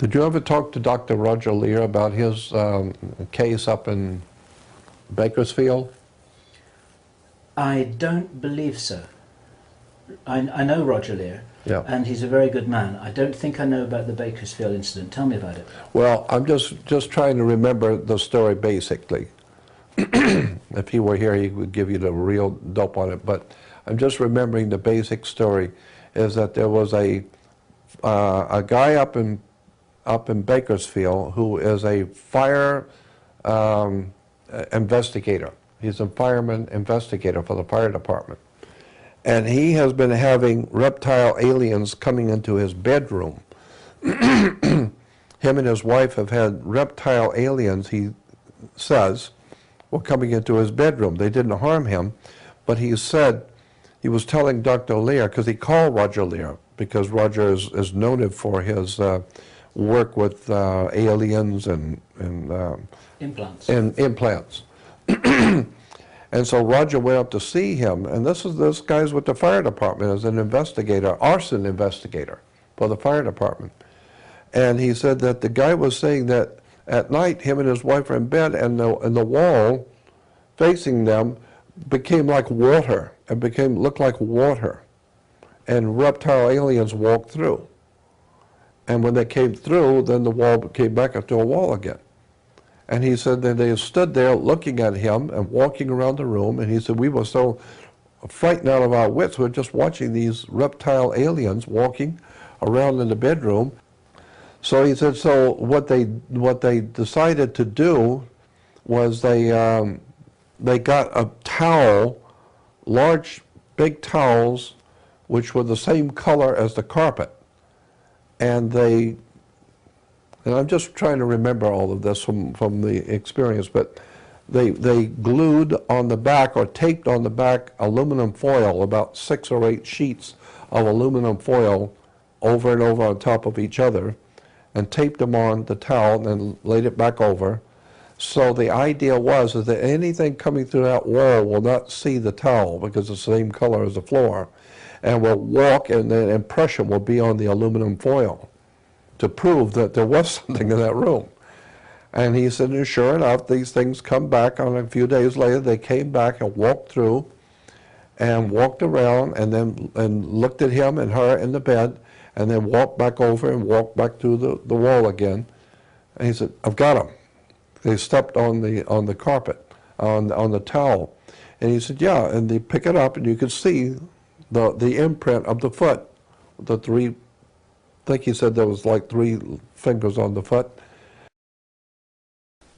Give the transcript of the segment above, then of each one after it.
Did you ever talk to Dr. Roger Lear about his case up in Bakersfield? I don't believe so. I know Roger Lear, Yeah. and he's a very good man. I don't think I know about the Bakersfield incident. Tell me about it. Well, I'm just trying to remember the story basically. If he were here, he would give you the real dope on it. But I'm just remembering the basic story is that there was a guy up in Bakersfield who is a fire investigator. He's a fireman investigator for the fire department. And he has been having reptile aliens coming into his bedroom. Him and his wife have had reptile aliens, he says, were coming into his bedroom. They didn't harm him, but he said, he was telling Dr. Lear, because he called Roger Lear, because Roger is noted for his work with aliens and Implants. And implants. And so Roger went up to see him, and this guy's with the fire department as an investigator, arson investigator for the fire department. And he said that the guy was saying that at night him and his wife were in bed, and the wall facing them became like water, and looked like water. And reptile aliens walked through. And when they came through, then the wall came back up to a wall again. And he said that they stood there looking at him and walking around the room, and he said we were so frightened out of our wits, we were just watching these reptile aliens walking around in the bedroom. So he said, so what they decided to do was they got a towel, large, big towels, which were the same color as the carpet. And I'm just trying to remember all of this from the experience, but they glued on the back or taped on the back aluminum foil, about 6 or 8 sheets of aluminum foil over and over on top of each other, and taped them on the towel and then laid it back over. So the idea was is that anything coming through that wall will not see the towel because it's the same color as the floor, and will walk, and the impression will be on the aluminum foil to prove that there was something in that room. And he said, and sure enough, these things come back on a few days later. They came back and walked through and walked around and looked at him and her in the bed, and then walked back over and walked back through the wall again. And he said, I've got them. They stepped on the carpet, on the towel. And he said, yeah, and they pick it up and you could see the imprint of the foot, the 3, I think he said there was like 3 fingers on the foot.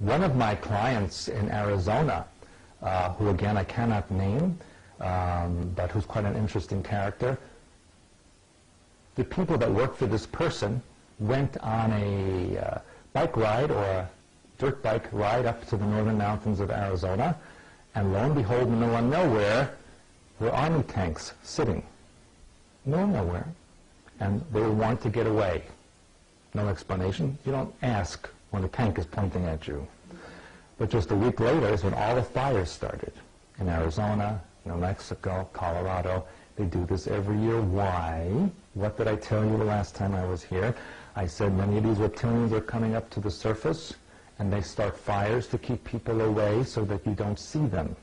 One of my clients in Arizona, who again I cannot name, but who's quite an interesting character, the people that worked for this person went on a bike ride or a dirt bike ride up to the northern mountains of Arizona, and lo and behold, in the middle of nowhere were army tanks sitting. Nowhere. And they would want to get away. No explanation. You don't ask when a tank is pointing at you. But just a week later is when all the fires started. In Arizona, New Mexico, Colorado. They do this every year. Why? What did I tell you the last time I was here? I said many of these reptilians are coming up to the surface, and they start fires to keep people away so that you don't see them.